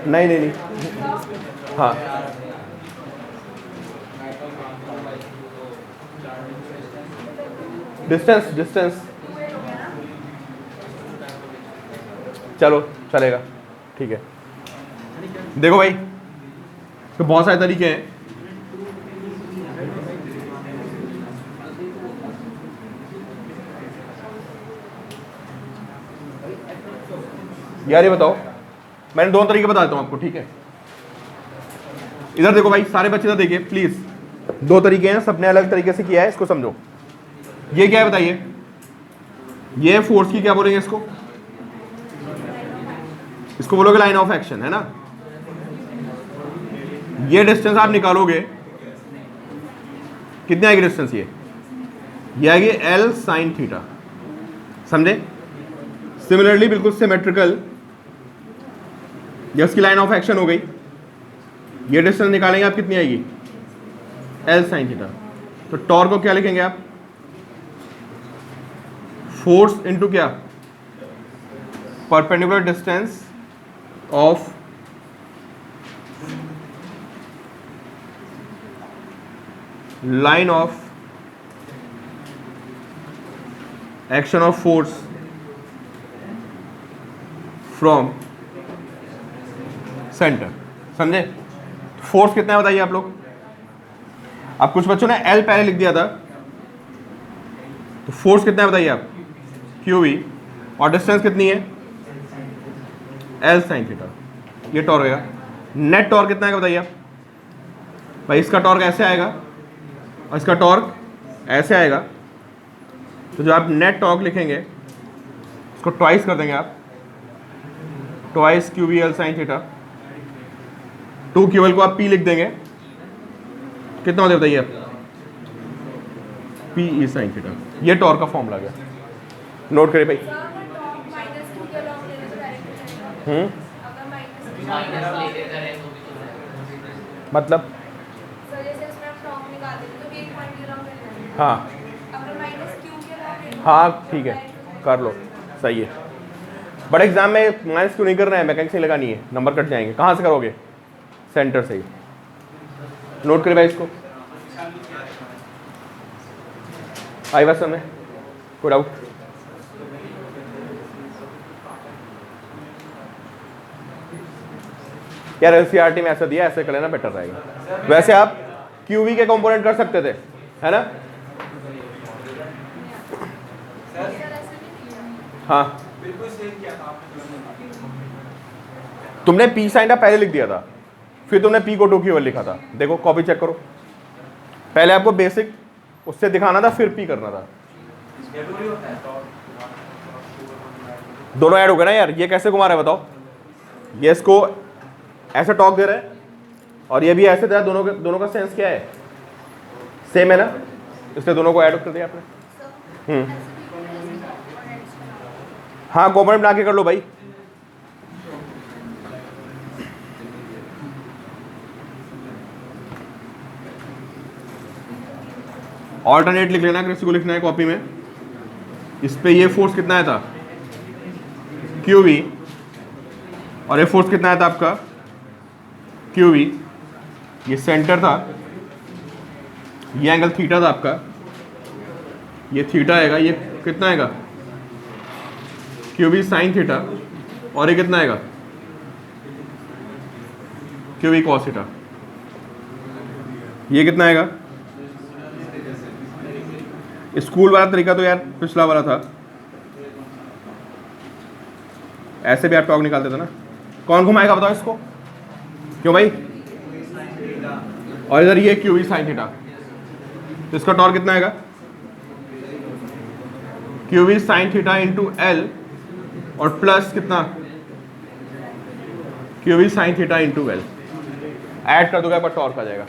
नहीं नहीं नहीं, हाँ डिस्टेंस डिस्टेंस, चलो चलेगा, ठीक है। देखो भाई, तो बहुत सारे तरीके हैं। यार ये बताओ, मैंने दोनों तरीके बता देता हूं आपको, ठीक है। इधर देखो भाई, सारे बच्चे इधर देखिए प्लीज, दो तरीके हैं, सबने अलग तरीके से किया है, इसको समझो। ये क्या है बताइए, ये फोर्स की क्या बोलेंगे इसको, इसको बोलोगे लाइन ऑफ एक्शन, है ना। ये डिस्टेंस आप निकालोगे, कितनी आएगी डिस्टेंस, ये आएगी L sin थीटा, समझे। सिमिलरली बिल्कुल सिमेट्रिकल, ये उसकी लाइन ऑफ एक्शन हो गई, ये डिस्टेंस निकालेंगे आप, कितनी आएगी L sin थीटा। तो टॉर्क को क्या लिखेंगे आप, फोर्स इनटू क्या, perpendicular distance of line of action of force from centre, समझे। फोर्स कितना है बताइए आप लोग। अब कुछ बच्चों ने L पहले लिख दिया था, तो फोर्स कितना है बताइए आप, QV, और डिस्टेंस कितनी है L sin थीटा, ये टॉर्क आएगा। नेट टॉर्क कितना है बताइए आप भाई, इसका टॉर्क ऐसे आएगा और इसका टॉर्क ऐसे आएगा, तो जो आप नेट टॉर्क लिखेंगे इसको ट्वाइस कर देंगे आप, twice QV L sin theta, 2 QL को आप P लिख देंगे, कितना होता है बताइए आप, PE sin थीटा। ये टॉर्क का फॉर्मूला गया, नोट करिए भाई। मतलब हाँ हाँ ठीक है, कर लो, सही है। बट एग्जाम में माइनस क्यों नहीं कर रहे हैं, मैकेनिक्स नहीं लगानी है, नंबर कट जाएंगे। कहाँ से करोगे, सेंटर से ही। नोट करिए भाई इसको, आई बात समझ, कोई डाउट। यार एनसीईआरटी में ऐसा दिया, ऐसे कर लेना बेटर रहेगा। वैसे आप QV के कंपोनेंट कर सकते थे, है ना। हाँ तुमने P sin था पहले लिख दिया था, फिर तुमने P को 2 QL लिखा था। देखो कॉपी चेक करो, पहले आपको बेसिक उससे दिखाना था, फिर P करना था। दोनों ऐड हो गए ना यार। ये कैसे घुमा रहा है बताओ, ये इसको ऐसे टॉक दे रहा है और ये भी ऐसे दे रहा है, दोनों का सेंस क्या है, सेम है ना, इसलिए दोनों को ऐड कर दिया आपने। हाँ कॉम्पोनेंट बना के कर लो भाई। ऑल्टरनेट लिख लेना, किसी को लिखना है कॉपी में। इस पे ये फोर्स कितना आया था QV, और ये फोर्स कितना आया था आपका QV, ये सेंटर था, ये एंगल थीटा था आपका, ये थीटा आएगा, ये कितना आएगा QV sin थीटा, और ये कितना आएगा QV cos थीटा। ये कितना आएगा, स्कूल वाला तरीका तो यार पिछला वाला था, ऐसे भी आप टॉक निकालते थे ना। कौन घुमाएगा बताओ इसको, क्यों भाई। और इधर ये QV sin थीटा, तो इसका टॉर्क कितना आएगा QV sin theta into L, और प्लस कितना QV sin theta into L। Add कर दोगे पर टॉर्क आ जाएगा।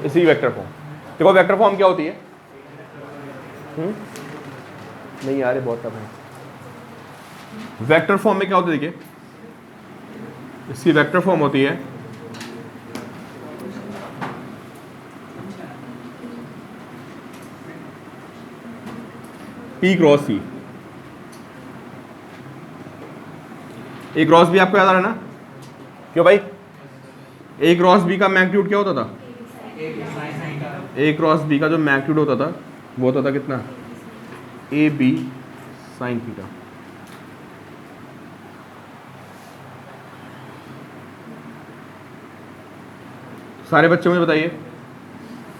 इसी वेक्टर फॉर्म। देखो वेक्टर फॉर्म क्या होती है, नहीं यार ये बहुत टफ है। वेक्टर फॉर्म में क्या होता है देखिए, इसकी वेक्टर फॉर्म होती है P cross C। A cross B आपको याद आ रहा है ना? क्यों भाई? A क्रॉस B का मैग्नीट्यूड क्या होता था? A क्रॉस B का जो मैग्नीट्यूड होता था वो होता था कितना? AB sine theta. सारे बच्चे मुझे बताइए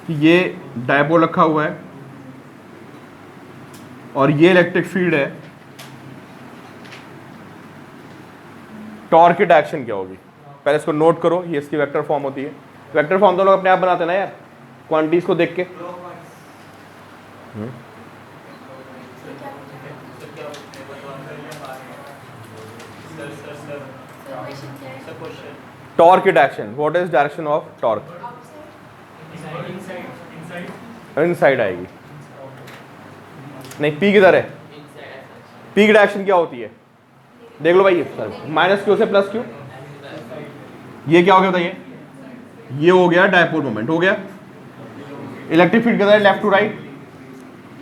कि ये डायपोल रखा हुआ है और ये इलेक्ट्रिक फील्ड है, टॉर्क की डायरेक्शन क्या होगी? पहले इसको नोट करो, ये इसकी वेक्टर फॉर्म होती है। वेक्टर फॉर्म तो लोग अपने आप बनाते हैं ना यार, क्वांटिटीज को देख के। टॉर्क की direction, what is direction of torque? Inside आएगी। नहीं, पी किधर है? पी की डायरेक्शन क्या होती है? देख लो भाई, माइनस क्यू से प्लस क्यू। ये क्या हो गया बताइए? ये हो गया डायपोल मोमेंट, हो गया। इलेक्ट्रिक फील्ड किधर है? लेफ्ट टू राइट,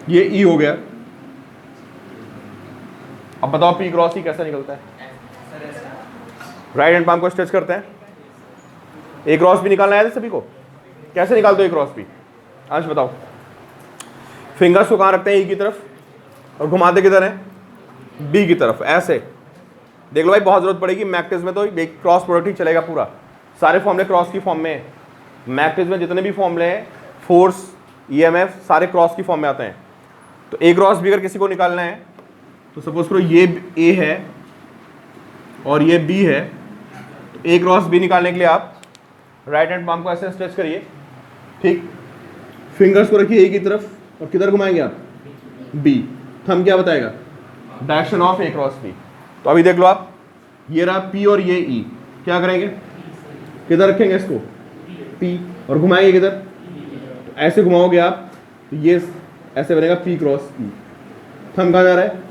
ये ई हो गया। अब बताओ पी क्रॉस ई कैसा निकलता है? राइट हैंड पाम को स्ट्रेच करते हैं। ए क्रॉस भी निकालना है सभी को, कैसे निकाल दो ए क्रॉस भी? अंश बताओ। फिंगर्स को कहाँ रखते हैं? ई की तरफ, और घुमाते किधर है? बी की तरफ, ऐसे। देख लो भाई, बहुत जरूरत पड़ेगी मैट्रिक्स में, तो एक क्रॉस प्रोडक्ट ही चलेगा पूरा। सारे फॉर्मूले क्रॉस की फॉर्म में, मैट्रिक्स में जितने भी फॉर्मूले हैं, फोर्स, ईएमएफ, सारे क्रॉस की फॉर्म में आते हैं। तो ए क्रॉस बी अगर किसी को निकालना है तो सपोज करो ये ए है और ये बी है, तो ए क्रॉस बी निकालने के लिए आप राइट हैंड पाम को ऐसे स्ट्रेच करिए, ठीक। फिंगर्स को रखिए ए की तरफ और किधर घुमाएंगे आप? बी। थंब क्या बताएगा? Direction of A cross B. तो अभी देख लो आप, ये रहा पी और ये ई, क्या करेंगे? किधर रखेंगे इसको? पी, और घुमाएंगे किधर? ऐसे घुमाओगे आप तो ये ऐसे बनेगा पी क्रॉस ई। थंब कहाँ जा रहा है?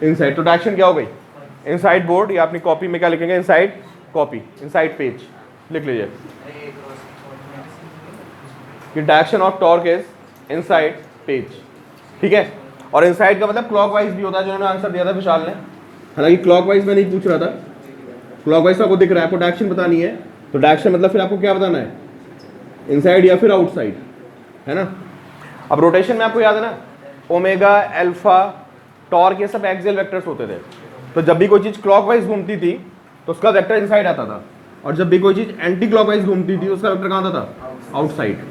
इनसाइड। तो डायरेक्शन क्या हो गई? इनसाइड बोर्ड, या अपनी कॉपी में क्या लिखेंगे? इनसाइड कॉपी, इनसाइड पेज लिख लीजिए कि direction of torque is inside page, ठीक है। और इनसाइड का मतलब क्लॉकवाइज भी होता है, जिन्होंने आंसर दिया था विशाल ने। हालांकि क्लॉकवाइज में नहीं पूछ रहा था, क्लॉकवाइज आपको दिख रहा है, आपको डायरेक्शन बतानी है। तो डायरेक्शन मतलब फिर आपको क्या बताना है? इनसाइड या फिर आउटसाइड, है ना। अब रोटेशन में आपको याद है ना, ओमेगा, अल्फा, टॉर्क, ये सब एक्सियल वेक्टर्स होते थे। तो जब भी कोई चीज क्लॉकवाइज घूमती थी तो उसका वेक्टर इनसाइड आता था, और जब भी कोई चीज एंटी क्लॉकवाइज घूमती थी उसका वेक्टर कहाँ आता था? आउटसाइड।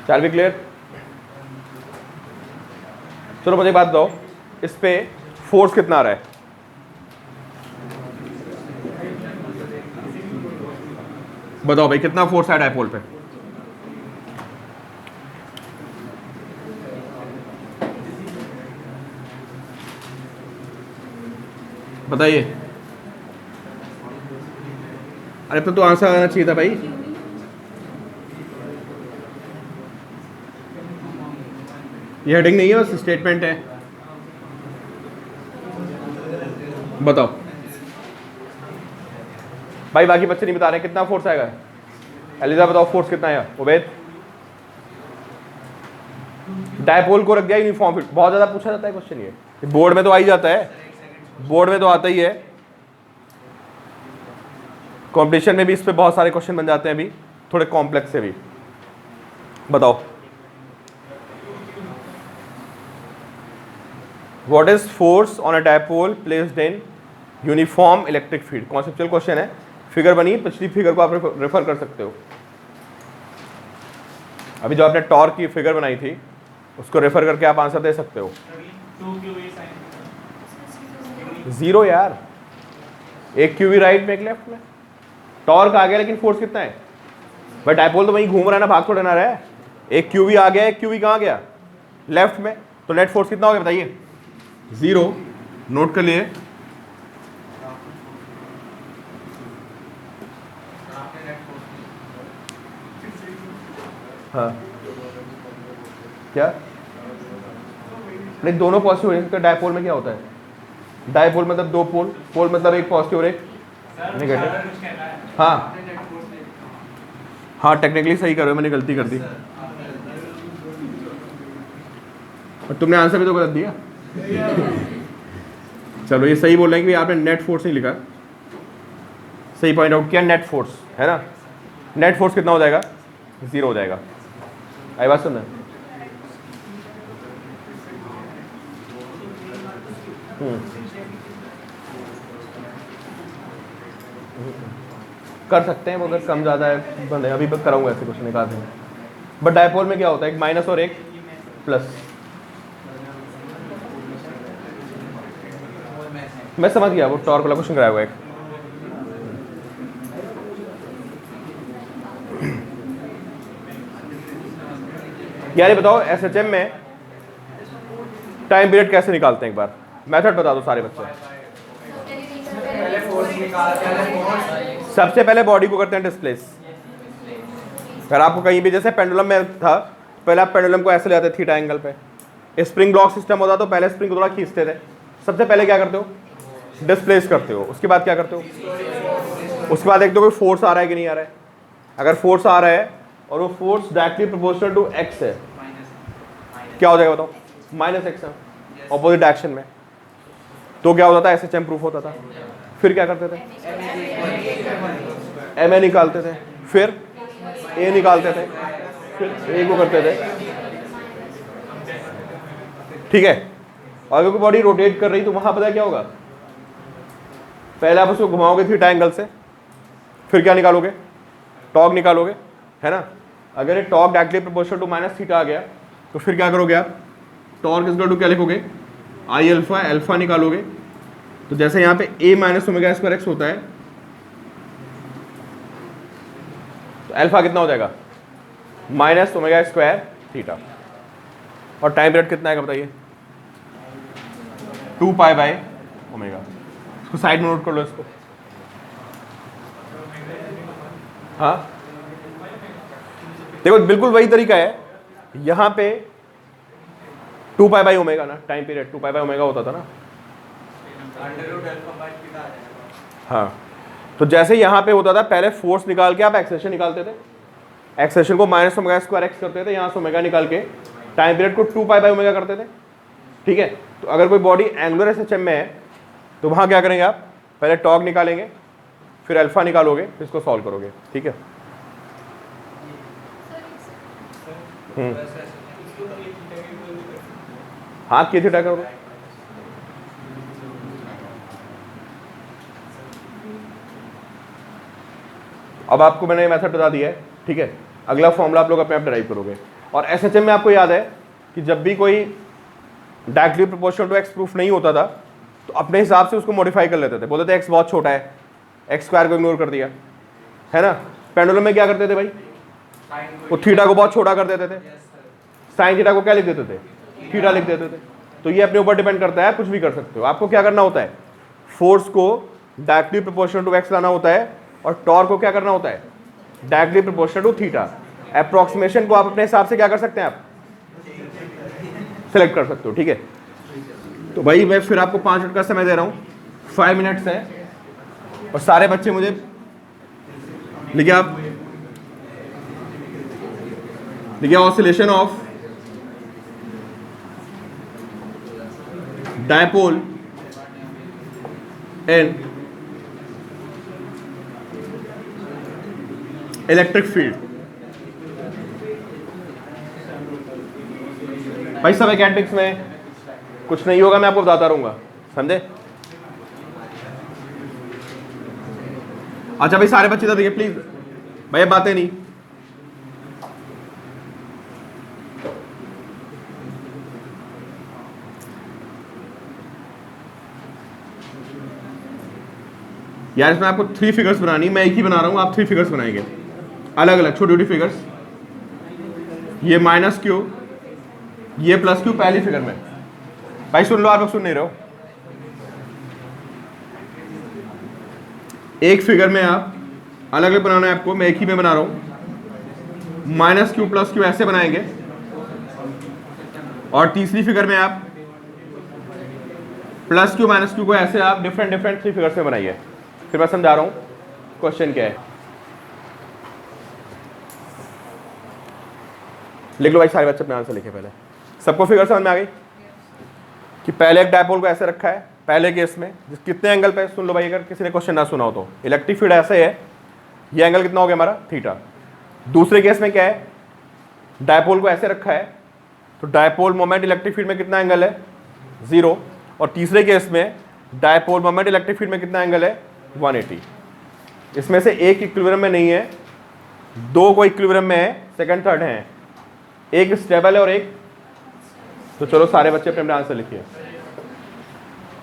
चल भी क्लियर? चलो मुझे बात दो, इस पे फोर्स कितना आ रहा है? बताओ भाई, कितना फोर्स है डायपोल पे? बताइए। अरे तो आंसर आना चाहिए था भाई। ये हेडिंग नहीं है, बस स्टेटमेंट है। बताओ भाई, बाकी बच्चे नहीं बता रहे कितना फोर्स आएगा। एलिजा बताओ फोर्स कितना है? उबैद? डायपोल को रख दिया यूनिफॉर्म फील्ड, बहुत ज्यादा पूछा जाता है क्वेश्चन, ये बोर्ड में तो आ ही जाता है, बोर्ड में तो आता ही है, कंपटीशन में भी इस पे बहुत सारे क्वेश्चन बन जाते हैं अभी, थोड़े कॉम्प्लेक्स से भी। बताओ what is force on a dipole placed in uniform electric field? Conceptual question है, फिगर बनी, पिछली फिगर को आप रेफर कर सकते हो। अभी जो आपने टॉर्क की फिगर बनाई थी उसको रेफर करके आप आंसर दे सकते हो। 0 यार, एक क्यूवी राइट में एक लेफ्ट में। टॉर्क आ गया लेकिन फोर्स कितना है भाई? डायपोल तो वहीं घूम रहा है ना, भाग थोड़ा ना रहा है। एक क्यूवी आ गया, एक क्यूवी कहाँ गया? लेफ्ट में। तो नेट फोर्स कितना हो गया बताइए? 0। नोट कर लिए। हाँ क्या? नहीं, दोनों पॉजिटिव हो सकते हैं। डायपोल में क्या होता है? डायपोल मतलब दो पोल, पोल मतलब एक पॉजिटिव और एक नेगेटिव। हाँ हाँ, टेक्निकली सही कर रहे हो, मैंने गलती कर दी और तुमने आंसर भी तो गलत दिया। चलो ये सही बोल रहे हैं कि आपने नेट फोर्स नहीं लिखा, सही पॉइंट आउट किया, नेट फोर्स है ना। नेट फोर्स कितना हो जाएगा? 0 हो जाएगा। आई बात सुनना। कर सकते हैं वो, अगर कम ज़्यादा है बंद है, अभी बस कराऊंगा ऐसे कुछ निकाल देंगे। बट डायपोल में क्या होता है, एक माइनस और एक प्लस। मैं समझ गया, वो टॉर्क वाला क्वेश्चन कराया हुआ है। यार ये बताओ एसएचएम में टाइम पीरियड कैसे निकालते हैं, एक बार मेथड बता दो सारे बच्चे। सबसे पहले बॉडी को करते हैं डिस्प्लेस। अगर आपको कहीं भी जैसे पेंडुलम में था, पहले आप पेंडुलम को ऐसे ले आते थीटा एंगल पे। स्प्रिंग ब्लॉक सिस्टम होता तो पहले स्प्रिंग को थोड़ा खींचते थे। सबसे पहले क्या करते हो? डिस्प्लेस करते हो। उसके बाद क्या करते हो? उसके बाद देखते हो कोई फोर्स आ रहा है कि नहीं आ रहा है। अगर फोर्स आ रहा है और वो force directly proportional to X है, क्या हो जाएगा बताओ? -x है ऑपोजिट डायरेक्शन में। तो क्या होता था? एसएचएम प्रूफ होता था। फिर क्या करते थे? एम ए निकालते थे, फिर ए निकालते थे, फिर ए को करते थे। ठीक है। और अगर कोई बॉडी रोटेट कर रही तो वहां पता है क्या होगा? पहले आप उसको घुमाओगे थीटा एंगल से, फिर क्या निकालोगे? टॉर्क निकालोगे, है ना। अगर ये torque directly proportional to minus theta आ गया तो फिर क्या करोगे आप? टॉर्क इज इक्वल टू क्या लिखोगे? आई अल्फा, अल्फा निकालोगे। तो जैसे यहाँ पे a minus omega square x होता है, तो अल्फा कितना हो जाएगा? Minus omega square theta. और टाइम पीरियड कितना आएगा बताइए? 2 पाई बाय ओमेगा। इसको साइड में नोट कर लो इसको। हाँ देखो बिल्कुल वही तरीका है। यहां पे 2 पाई बाय ओमेगा ना, time period 2 pi by omega होता था ना। हाँ, तो जैसे यहां पे होता था, पहले फोर्स निकाल के आप एक्सेलेरेशन निकालते थे। एक्सेलेरेशन को माइनस ओमेगा स्क्वायर एक्स करते थे, यहां से ओमेगा निकाल के टाइम पीरियड को 2 पाई बाय ओमेगा करते थे। ठीक है। तो अगर कोई बॉडी एंगुलर एसएचएम में है तो वहां क्या करेंगे आप? पहले टॉर्क निकालेंगे, फिर अल्फा निकालोगे, फिर इसको सॉल्व करोगे। ठीक है। हाँ के थीटा करोगे। अब आपको मैंने मेथड बता दिया है। ठीक है। अगला फॉर्मूला आप लोग अपने आप डिराइव करोगे। और एसएचएम में आपको याद है कि जब भी कोई directly proportional to X proof नहीं होता था तो अपने हिसाब से उसको मॉडिफाई कर लेते थे। बोलते थे एक्स बहुत छोटा है, एक्स स्क्वायर को इग्नोर कर दिया, है ना। पेंडुलम में क्या करते थे भाई? वो थीटा को बहुत छोटा कर देते थे, साइन थीटा को क्या लिख देते थे? थीटा लिख देते थे। तो ये अपने ऊपर डिपेंड करता है, कुछ भी कर सकते हो। आपको क्या करना होता है? फोर्स को डायरेक्टली प्रोपोर्शनल टू एक्स लाना होता है और टॉर्क को क्या करना होता है? Directly proportional to theta. Approximation को आप अपने हिसाब से क्या कर सकते हैं? आप सेलेक्ट कर सकते हो। ठीक है। तो भाई मैं फिर आपको 5 मिनट का समय दे रहा हूँ, 5 मिनट्स है। और सारे बच्चे मुझे लिखिए, आप लिखिए oscillation of dipole and electric field. भाई सब एकेडमिक्स में कुछ नहीं होगा, मैं आपको बताता रहूंगा, समझे। अच्छा भाई सारे बच्चे देखिए प्लीज, भाई बातें नहीं। यार इसमें आपको 3 फिगर्स बनानी, मैं एक ही बना रहा हूं, आप 3 फिगर्स बनाएंगे अलग अलग, छोटी छोटी फिगर्स। ये माइनस क्यू, ये प्लस क्यू पहली फिगर में। भाई सुन लो, आप लोग सुन नहीं रहे हो। एक फिगर में आप अलग अलग बनाना है आपको, मैं एक ही में बना रहा हूं। माइनस क्यू प्लस क्यू ऐसे बनाएंगे। और तीसरी फिगर में आप प्लस क्यू माइनस क्यू को ऐसे आप डिफरेंट 3 फिगर्स में बनाइए। फिर मैं समझा रहा हूँ क्वेश्चन क्या है। लिख लो भाई सारे बच्चे अपने आंसर लिखे पहले। सबको फिगर समझ में आ गई कि पहले एक डायपोल को ऐसे रखा है पहले केस में, कितने एंगल पे, सुन लो भाई अगर किसी ने क्वेश्चन ना सुना हो तो, इलेक्ट्रिक फील्ड ऐसे है, ये एंगल कितना हो गया हमारा थीटा। दूसरे केस में क्या है, डायपोल को ऐसे रखा है तो डायपोल मोमेंट इलेक्ट्रिक फील्ड में कितना एंगल है 0, और तीसरे केस में डायपोल मोमेंट इलेक्ट्रिक फील्ड में कितना एंगल है 180। इसमें से एक इक्विलिब्रियम में नहीं है, दो को इक्विलिब्रियम में है, सेकंड थर्ड है, एक स्टेबल है और एक, तो चलो सारे बच्चे अपने अपने आंसर लिखिए,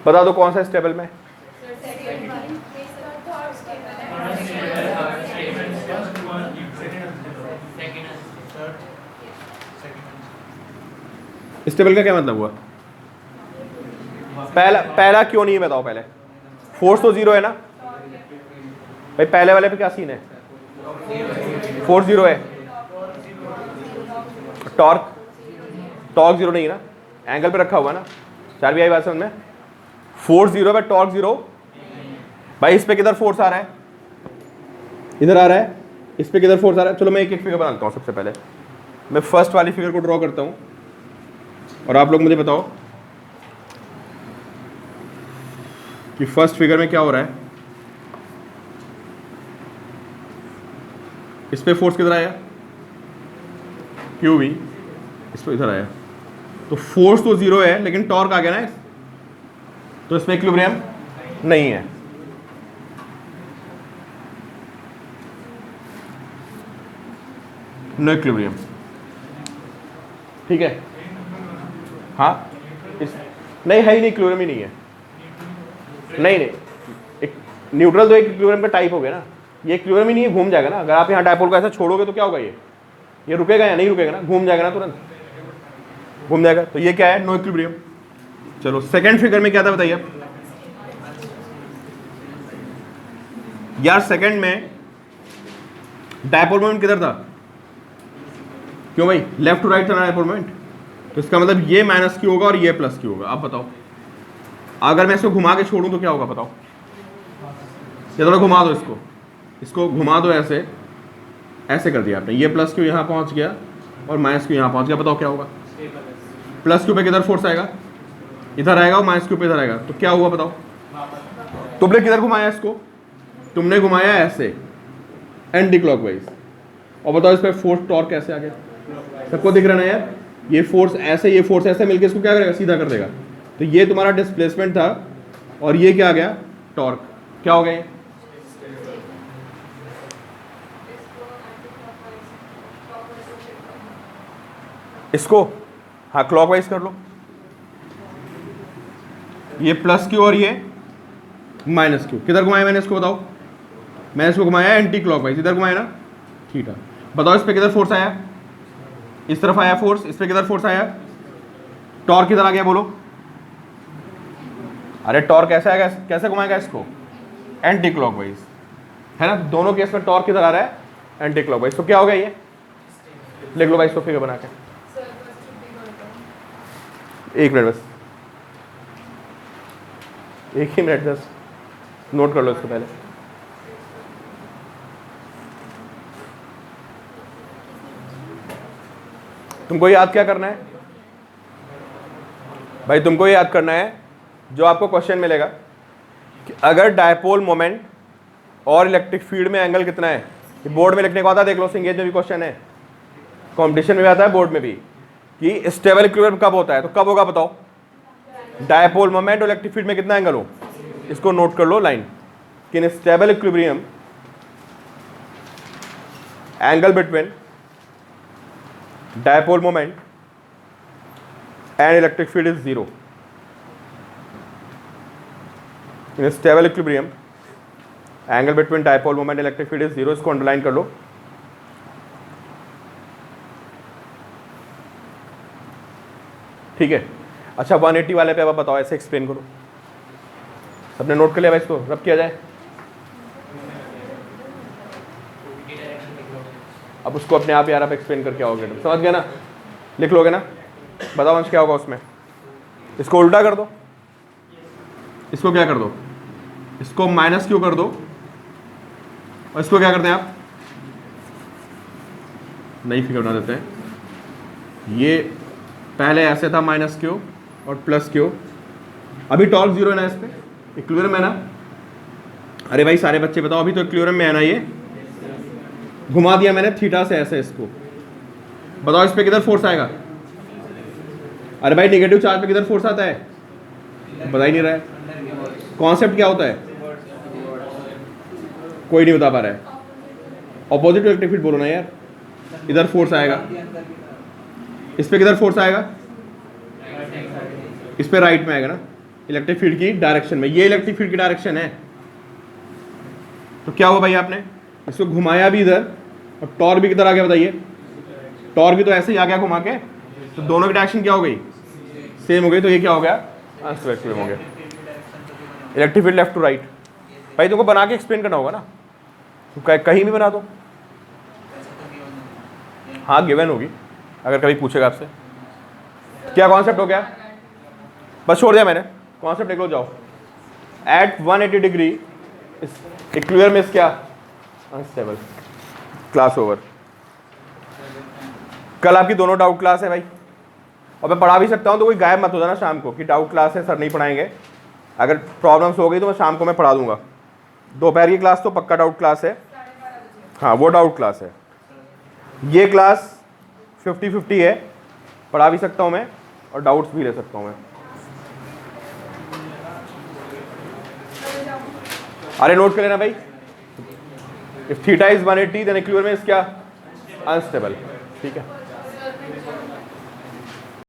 बता दो कौन सा स्टेबल में। स्टेबल का क्या मतलब हुआ, पहला क्यों नहीं है बताओ पहले, फोर्स तो 0 है ना भाई, पहले वाले पे क्या सीन है, फोर्स 0 है, टॉर्क 0 नहीं है ना, एंगल पे रखा हुआ ना, चार भी आई बात समझ में, फोर्स 0 है टॉर्क 0। भाई इस पे किधर फोर्स आ रहा है, इधर आ रहा है, इस पे किधर फोर्स आ रहा है। चलो मैं एक एक फिगर बनाता हूँ। सबसे पहले मैं फर्स्ट वाली फिगर को ड्रॉ करता हूँ और आप लोग मुझे बताओ कि फर्स्ट फिगर में क्या हो रहा है। इस पे फोर्स किधर आया क्यू वी, इस पे इधर आया, तो फोर्स तो 0 है लेकिन टॉर्क आ गया ना, तो इसमें इक्विलिब्रियम नहीं है। नो इक्विलिब्रियम, ठीक है, हाँ इस नहीं है ही नहीं, इक्विलिब्रियम ही नहीं है, नहीं एक न्यूट्रल तो एक इक्विलिब्रियम का टाइप हो गया ना, ये इक्विलिब्रियम ही नहीं है, घूम जाएगा ना। अगर आप यहाँ डायपोल को ऐसा छोड़ोगे तो क्या होगा, ये रुकेगा या नहीं रुकेगा ना, घूम जाएगा ना, तुरंत घूम जाएगा। तो ये क्या है, नो इक्विलिब्रियम। चलो सेकंड फिगर में क्या था बताइए यार, सेकंड में डायपोल मोमेंट किधर था, क्यों भाई लेफ्ट टू राइट था ना डायपोल मोमेंट, तो इसका मतलब ये माइनस क्यू होगा और ये प्लस क्यू होगा। आप बताओ अगर मैं इसको घुमा के छोड़ूं तो क्या होगा बताओ, ये थोड़ा घुमा दो, इसको घुमा दो, ऐसे ऐसे कर दिया आपने, ये प्लस क्यू यहाँ पहुंच गया और माइनस क्यू यहाँ पहुंच गया, बताओ क्या होगा। प्लस क्यू पे किधर फोर्स आएगा, इधर आएगा, और माइनस क्यू पे इधर आएगा, तो क्या हुआ बताओ। तुमने किधर घुमाया इसको, तुमने घुमाया ऐसे एंटी क्लॉकवाइज, और बताओ इस पर फोर्स टॉर्क कैसे आ गया, सबको दिख रहा है ना यार, ये फोर्स ऐसे मिलकर इसको क्या करेगा, सीधा कर देगा। तो ये तुम्हारा डिस्प्लेसमेंट था और ये क्या आ गया, टॉर्क, क्या हो गया ये? इसको हाँ क्लॉकवाइज कर लो, ये प्लस क्यू और ये माइनस क्यू, किधर घुमाया मैंने इसको बताओ, मैंने इसको घुमाया एंटी क्लॉकवाइज, इधर घुमाया ना थीटा। बताओ इस पे किधर फोर्स आया, इस तरफ आया फोर्स, इस पे किधर फोर्स आया, टॉर्क किधर आ गया बोलो। अरे टॉर्क कैसे आएगा, कैसे घुमाएगा इसको, एंटी क्लॉकवाइज, है ना। दोनों केस में टॉर्क किधर आ रहा है, एंटी क्लॉकवाइज। तो क्या हो गया ये, लिख लो भाई इसको फिगर बना के, एक मिनट बस, एक ही मिनट बस, नोट कर लो इसको पहले। तुमको याद क्या करना है भाई, तुमको याद करना है जो आपको क्वेश्चन मिलेगा कि अगर डायपोल मोमेंट और इलेक्ट्रिक फील्ड में एंगल कितना है, ये बोर्ड में लिखने को आता है, देख लो सिंगेज में भी क्वेश्चन है, कंपटीशन में भी आता है, बोर्ड में भी, कि स्टेबल इक्विलिब्रियम कब होता है, तो कब होगा बताओ, डायपोल मोमेंट और इलेक्ट्रिक फील्ड में कितना एंगल हो, इसको नोट कर लो लाइन, कि in stable equilibrium angle between dipole moment and electric field is 0. In a stable equilibrium, angle between dipole moment and electric field is 0. इसको अंडरलाइन कर लो। ठीक है, अच्छा 180 वाले पे अब बताओ, ऐसे एक्सप्लेन करो। सबने नोट कर लिया भाई, इसको रब किया जाए। अब उसको अपने आप यार आप एक्सप्लेन करके आओगे, समझ गए ना, लिख लोगे ना, बताओ अंश क्या होगा उसमें। इसको उल्टा कर दो, इसको क्या कर दो, इसको माइनस क्यू कर दो और इसको क्या करते हैं आप, नई फिगर बना देते हैं। ये पहले ऐसे था माइनस क्यू और प्लस क्यू, अभी टॉर्क जीरो है ना, इस पे इक्विलिब्रियम है ना। अरे भाई सारे बच्चे बताओ, अभी तो इक्विलिब्रियम में है ना। ये घुमा दिया मैंने थीटा से ऐसे, इसको बताओ इस पे किधर फोर्स आएगा। अरे भाई नेगेटिव चार्ज पे किधर फोर्स आता है, बता ही नहीं रहा है। कॉन्सेप्ट क्या होता है, कोई नहीं बता पा रहा है। ऑपोजिट इलेक्ट्रिक फील्ड बोलो ना यार, इधर फोर्स आएगा, इस पे किधर फोर्स आएगा, इस पे राइट में आएगा ना, इलेक्ट्रिक फील्ड की डायरेक्शन में। ये इलेक्ट्रिक फील्ड की डायरेक्शन है। तो क्या हुआ भाई, आपने इसको घुमाया भी इधर और टॉर्क भी किधर आ गया बताइए, टॉर्क भी तो ऐसे ही आ गया घुमा के, तो दोनों की डायरेक्शन क्या हो गई, सेम हो गई। तो ये क्या हो गया, अनस्ट्रक्चर हो गया, electric field left to right. भाई तुमको बना के एक्सप्लेन करना होगा ना, तो कहीं भी बना दो। हाँ गिवन होगी, अगर कभी पूछेगा आपसे। क्या कॉन्सेप्ट हो गया, बस छोड़ दिया मैंने, कॉन्सेप्ट निकलो जाओ। एट 180 डिग्री इक्विलिब्रियम इज क्या, अनस्टेबल। Class over. कल आपकी दोनों डाउट क्लास है भाई, और मैं पढ़ा भी सकता हूँ, तो कोई गायब मत हो जाना शाम को कि डाउट क्लास है सर नहीं पढ़ाएंगे। अगर प्रॉब्लम्स हो गई तो मैं शाम को मैं पढ़ा दूंगा। दोपहर की क्लास तो पक्का डाउट क्लास है, हाँ वो डाउट क्लास है। ये क्लास 50-50 है, पढ़ा भी सकता हूँ मैं और डाउट्स भी ले सकता हूँ मैं। अरे नोट कर लेना भाई, if theta is 180 then equilibrium is क्या, अनस्टेबल। ठीक है।